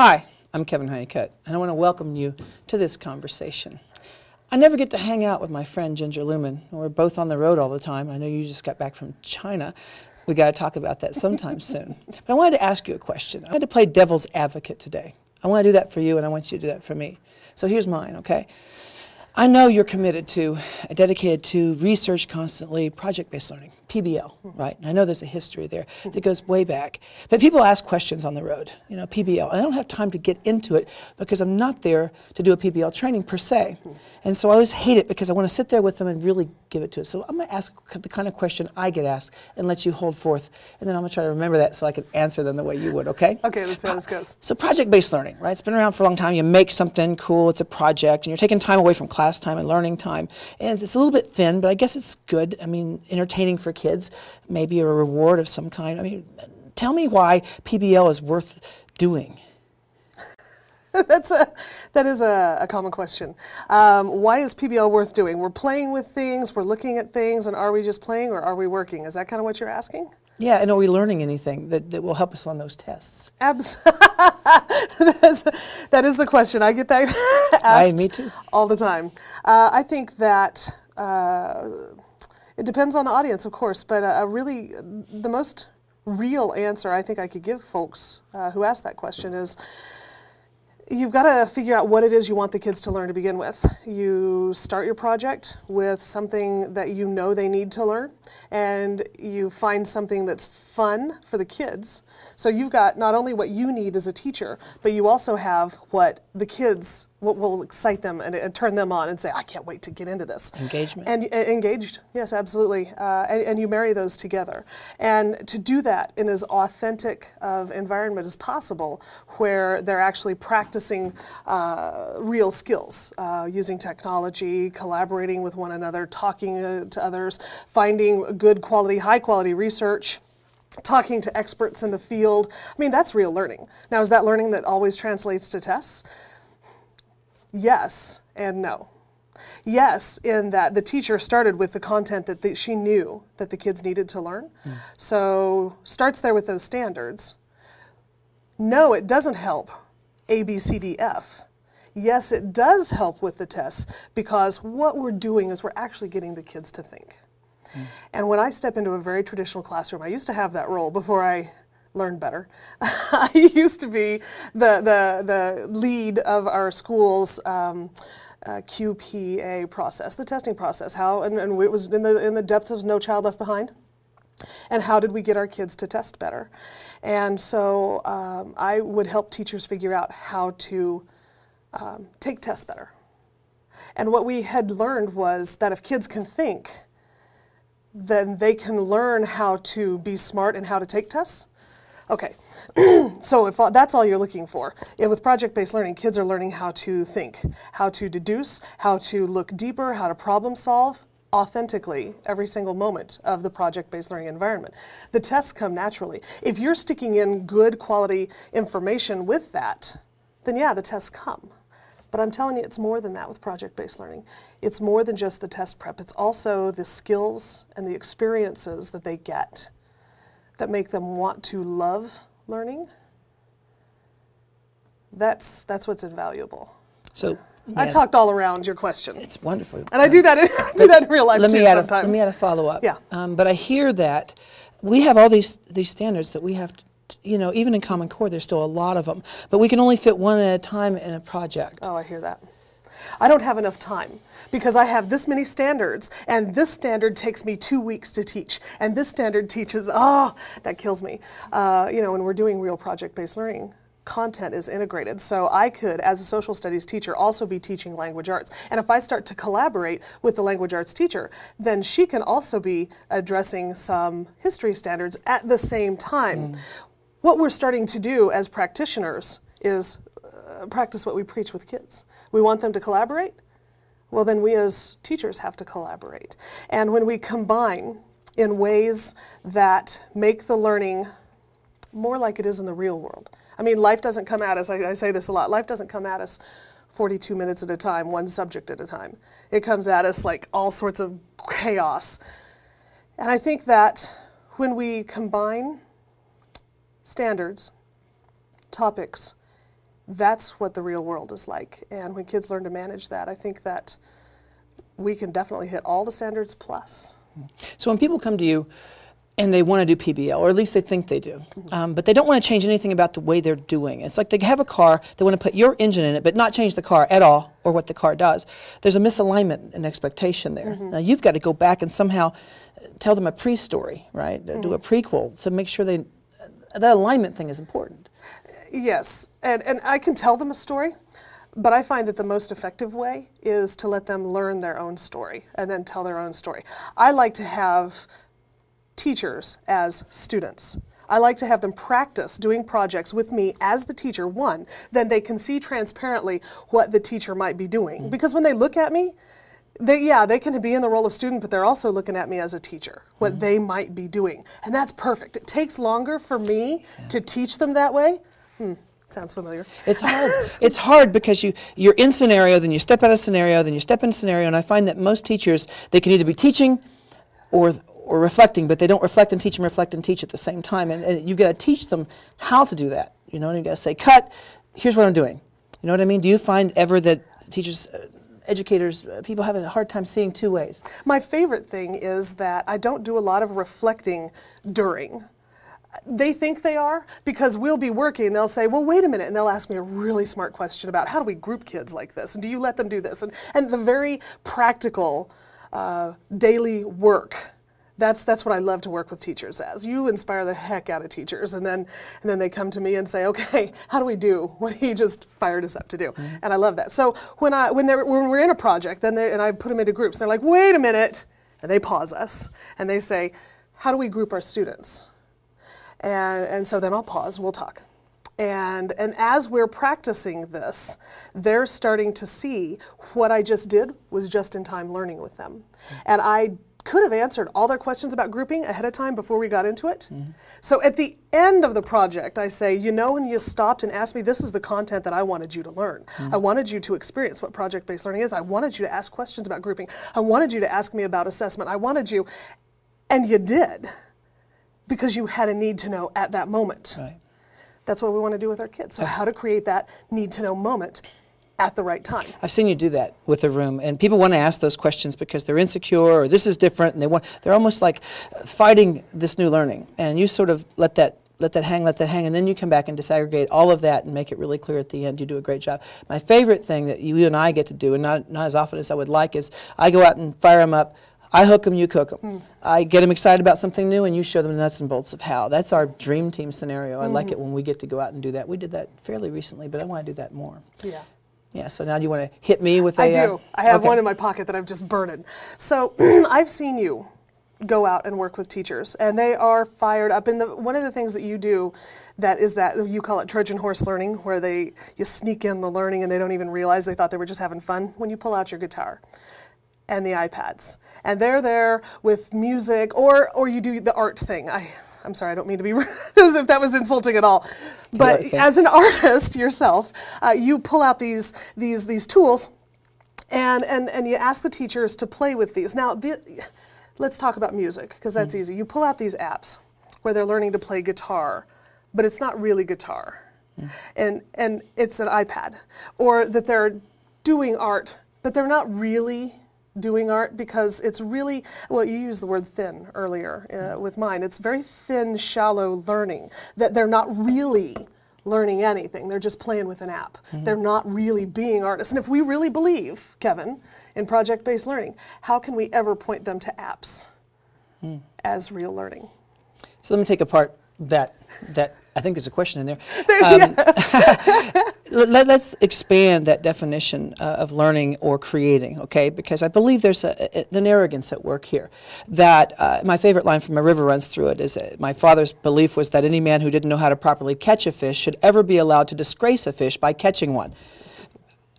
Hi, I'm Kevin Honeycutt, and I want to welcome you to this conversation. I never get to hang out with my friend Ginger Lewman. We're both on the road all the time. I know you just got back from China. We got to talk about that sometime soon. But I wanted to ask you a question. I had to play devil's advocate today. I want to do that for you, and I want you to do that for me. So here's mine, okay? I know you're committed to, dedicated to research constantly, project-based learning, PBL, right? And I know there's a history there that goes way back. But people ask questions on the road, you know, PBL. And I don't have time to get into it because I'm not there to do a PBL training per se. And so I always hate it because I want to sit there with them and really give it to us. So I'm going to ask the kind of question I get asked and let you hold forth. And then I'm going to try to remember that so I can answer them the way you would, okay? Okay, let's see how this goes. So project-based learning, right? It's been around for a long time. You make something cool, it's a project, and you're taking time away from class time and learning time. And it's a little bit thin, but I guess it's good. I mean, entertaining for kids, maybe a reward of some kind. I mean, tell me why PBL is worth doing. That is a common question. Why is PBL worth doing? We're playing with things, we're looking at things, and are we just playing or are we working? Is that kind of what you're asking? Yeah, and are we learning anything that will help us on those tests? That is the question. I get that asked me too. all the time. I think that it depends on the audience, of course, but really the most real answer I think I could give folks who ask that question is you've got to figure out what it is you want the kids to learn to begin with. You start your project with something that you know they need to learn, and you find something that's fun for the kids. So you've got not only what you need as a teacher, but you also have what the kids, what will excite them and turn them on and say, I can't wait to get into this. Engagement. And engaged, yes, absolutely. And you marry those together. And to do that in as authentic of environment as possible, where they're actually practicing real skills, using technology, collaborating with one another, talking to others, finding good quality, high quality research, talking to experts in the field. I mean, that's real learning. Now, is that learning that always translates to tests? Yes and no. Yes, in that the teacher started with the content that she knew that the kids needed to learn. So starts there with those standards. No, it doesn't help A, B, C, D, F. Yes, it does help with the tests because what we're doing is we're actually getting the kids to think. And when I step into a very traditional classroom, I used to have that role before I learned better. I used to be the lead of our school's QPA process, the testing process. And it was in the depth of No Child Left Behind. And how did we get our kids to test better? And so I would help teachers figure out how to take tests better. And what we had learned was that if kids can think, then they can learn how to be smart and how to take tests. Okay, so if that's all you're looking for, with project-based learning, kids are learning how to think, how to deduce, how to look deeper, how to problem solve authentically every single moment of the project-based learning environment. The tests come naturally. If you're sticking in good quality information with that, then yeah, the tests come. But I'm telling you, it's more than that with project-based learning. It's more than just the test prep. It's also the skills and the experiences that they get that make them want to love learning. That's what's invaluable. So I talked all around your question. It's wonderful. And I do that in real life too sometimes. Let me add a follow-up. Yeah. But I hear that we have all these standards that we have to, you know, even in Common Core, there's still a lot of them, but we can only fit one at a time in a project. Oh, I hear that. I don't have enough time because I have this many standards, and this standard takes me 2 weeks to teach, and this standard teaches, that kills me. You know, when we're doing real project-based learning, content is integrated. So I could, as a social studies teacher, also be teaching language arts. And if I start to collaborate with the language arts teacher, then she can also be addressing some history standards at the same time. What we're starting to do as practitioners is practice what we preach with kids. We want them to collaborate. Well, then we as teachers have to collaborate. And when we combine in ways that make the learning more like it is in the real world. I mean, life doesn't come at us, I say this a lot, life doesn't come at us 42 minutes at a time, one subject at a time. It comes at us like all sorts of chaos. And I think that when we combine standards, topics, That's what the real world is like. And when kids learn to manage that, I think that we can definitely hit all the standards plus. So when people come to you and they want to do PBL, or at least they think they do, but they don't want to change anything about the way they're doing. It's like they have a car, they want to put your engine in it, but not change the car at all, or what the car does. There's a misalignment and expectation there. Now you've got to go back and somehow tell them a pre-story, right? Do a prequel to make sure that alignment thing is important. Yes, and I can tell them a story, but I find that the most effective way is to let them learn their own story and then tell their own story. I like to have teachers as students. I like to have them practice doing projects with me as the teacher, one, then they can see transparently what the teacher might be doing. Because when they look at me, they can be in the role of student, but they're also looking at me as a teacher, what they might be doing. And that's perfect. It takes longer for me to teach them that way. Sounds familiar. It's hard. It's hard because you're in scenario, then you step out of scenario, then you step into scenario, and I find that most teachers, they can either be teaching or reflecting, but they don't reflect and teach at the same time. And you've got to teach them how to do that. You know, and you've got to say, cut, here's what I'm doing. You know what I mean? Do you find ever that teachers, educators, people have a hard time seeing two ways? My favorite thing is that I don't do a lot of reflecting during. They think they are, because we'll be working, they'll say, well, wait a minute, and they'll ask me a really smart question about how do we group kids like this, and do you let them do this? And the very practical daily work. That's what I love to work with teachers as. You inspire the heck out of teachers, and then they come to me and say, okay, how do we do what he just fired us up to do? And I love that. So when we're in a project, and I put them into groups, they're like, wait a minute, and they pause us, and they say, how do we group our students? And so then I'll pause, we'll talk. And as we're practicing this, they're starting to see what I just did was just-in-time learning with them. And I could have answered all their questions about grouping ahead of time before we got into it. So at the end of the project, I say, you know, when you stopped and asked me, this is the content that I wanted you to learn. I wanted you to experience what project-based learning is. I wanted you to ask questions about grouping. I wanted you to ask me about assessment. I wanted you, and you did, because you had a need to know at that moment. Right. That's what we want to do with our kids. So how to create that need to know moment at the right time. I've seen you do that with a room, and people want to ask those questions because they're insecure or this is different, and they're almost like fighting this new learning. And you sort of let that hang, and then you come back and disaggregate all of that and make it really clear at the end. You do a great job. My favorite thing that you and I get to do, and not as often as I would like, is I go out and fire them up. I hook them, you cook them. I get them excited about something new, and you show them the nuts and bolts of how. That's our dream team scenario. I like it when we get to go out and do that. We did that fairly recently, but I want to do that more. Yeah. Yeah, so now you want to hit me with a... I do. I have one in my pocket that I've just burned. So I've seen you go out and work with teachers, and they are fired up. And one of the things that you do that you call it Trojan horse learning, where you sneak in the learning and they don't even realize they thought they were just having fun. When you pull out your guitar and the iPads, and they're there with music, or you do the art thing. I'm sorry, I don't mean to be as if that was insulting at all. But as an artist yourself, you pull out these tools, and you ask the teachers to play with these. Now, let's talk about music, because that's easy. You pull out these apps where they're learning to play guitar, but it's not really guitar, and it's an iPad, or that they're doing art, but they're not really doing art, because it's really, well, you used the word thin earlier with mine. It's very thin, shallow learning, that they're not really learning anything. They're just playing with an app. They're not really being artists. And if we really believe, Kevin, in project-based learning, how can we ever point them to apps as real learning? So let me take apart that I think there's a question in there. Let's expand that definition of learning or creating, okay? Because I believe there's an arrogance at work here. That my favorite line from A River Runs Through It is my father's belief was that any man who didn't know how to properly catch a fish should ever be allowed to disgrace a fish by catching one.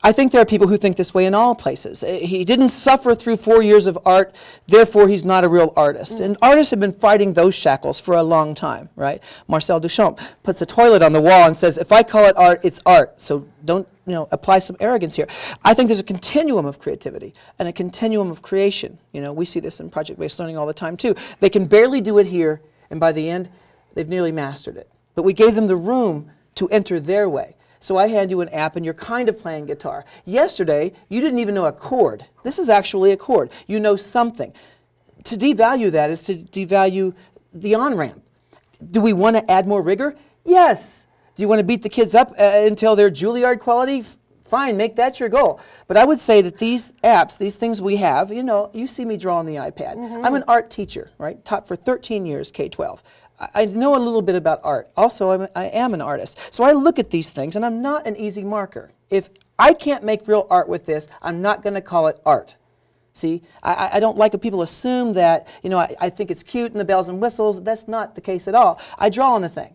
I think there are people who think this way in all places. He didn't suffer through 4 years of art, therefore he's not a real artist. And artists have been fighting those shackles for a long time, right? Marcel Duchamp puts a toilet on the wall and says, if I call it art, it's art. So don't, apply some arrogance here. I think there's a continuum of creativity and a continuum of creation. We see this in project-based learning all the time too. They can barely do it here, and by the end, they've nearly mastered it. But we gave them the room to enter their way. So I hand you an app and you're kind of playing guitar. Yesterday, you didn't even know a chord. This is actually a chord. You know something. To devalue that is to devalue the on-ramp. Do we want to add more rigor? Yes. Do you want to beat the kids up until they're Juilliard quality? Fine, make that your goal. But I would say that these apps, these things we have, you know, you see me draw on the iPad. I'm an art teacher, right? Taught for 13 years, K-12. I know a little bit about art. Also, I am an artist. So I look at these things, and I'm not an easy marker. If I can't make real art with this, I'm not going to call it art. See, I don't like when people assume that, you know, I think it's cute and the bells and whistles. That's not the case at all. I draw on the thing.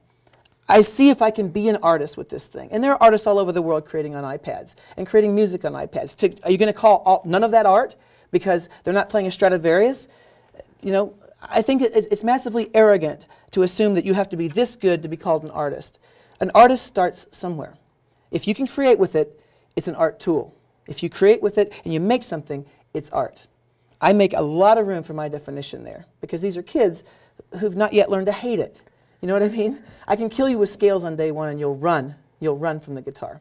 I see if I can be an artist with this thing. And there are artists all over the world creating on iPads and creating music on iPads. Are you going to call none of that art because they're not playing a Stradivarius? You know, I think it's massively arrogant to assume that you have to be this good to be called an artist. An artist starts somewhere. If you can create with it, it's an art tool. If you create with it and you make something, it's art. I make a lot of room for my definition there because these are kids who've not yet learned to hate it. You know what I mean? I can kill you with scales on day one and you'll run from the guitar.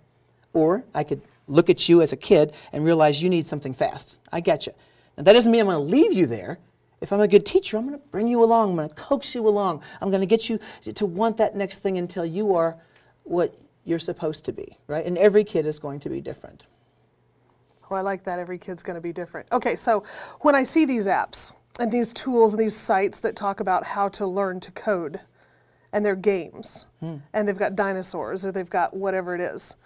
Or I could look at you as a kid and realize you need something fast. I get you. Now that doesn't mean I'm going to leave you there. If I'm a good teacher, I'm going to bring you along. I'm going to coax you along. I'm going to get you to want that next thing until you are what you're supposed to be, right? And every kid is going to be different. Oh, I like that. Every kid's going to be different. Okay, so when I see these apps and these tools and these sites that talk about how to learn to code, and they're games, and they've got dinosaurs, or they've got whatever it is,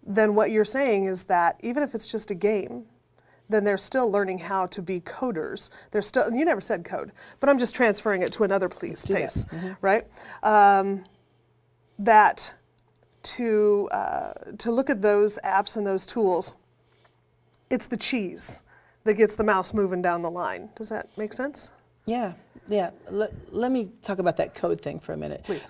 then what you're saying is that even if it's just a game, then they're still learning how to be coders. They're still, and you never said code, but I'm just transferring it to another space, right? That to look at those apps and those tools, it's the cheese that gets the mouse moving down the line. Does that make sense? Yeah, yeah. Let me talk about that code thing for a minute. Please.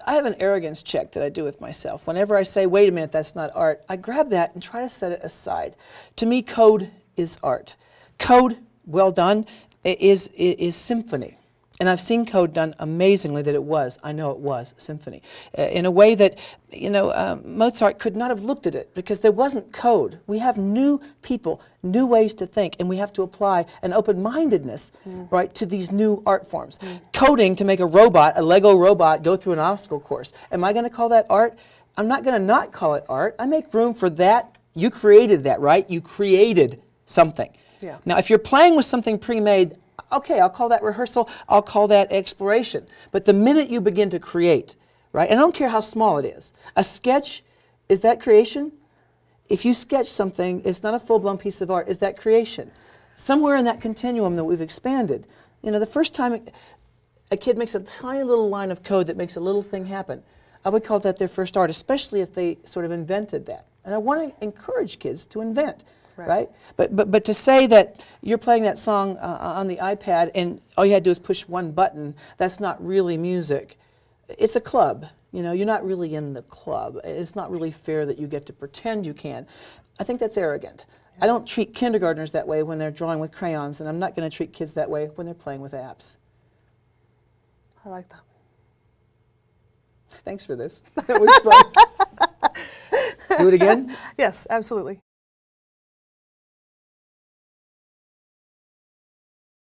I have an arrogance check that I do with myself. Whenever I say, wait a minute, that's not art, I grab that and try to set it aside. To me, code is art. Code, well done, is symphony. And I've seen code done amazingly that it was, I know it was, symphony. In a way that, you know, Mozart could not have looked at it because there wasn't code. We have new people, new ways to think, and we have to apply an open-mindedness, right, to these new art forms. Coding to make a robot, a Lego robot, go through an obstacle course. Am I going to call that art? I'm not going to not call it art. I make room for that. You created that, right? You created something. Yeah. Now, if you're playing with something pre-made, okay, I'll call that rehearsal, I'll call that exploration. But the minute you begin to create, right, and I don't care how small it is, a sketch, is that creation? If you sketch something, it's not a full-blown piece of art, is that creation? Somewhere in that continuum that we've expanded, you know, the first time a kid makes a tiny little line of code that makes a little thing happen, I would call that their first art, especially if they sort of invented that. And I want to encourage kids to invent. Right? But to say that you're playing that song on the iPad and all you had to do is push one button, that's not really music. It's a club. You know, you're not really in the club. It's not really fair that you get to pretend you can. I think that's arrogant. I don't treat kindergartners that way when they're drawing with crayons, and I'm not going to treat kids that way when they're playing with apps. I like that. Thanks for this. It was fun. Do it again? Yes, absolutely.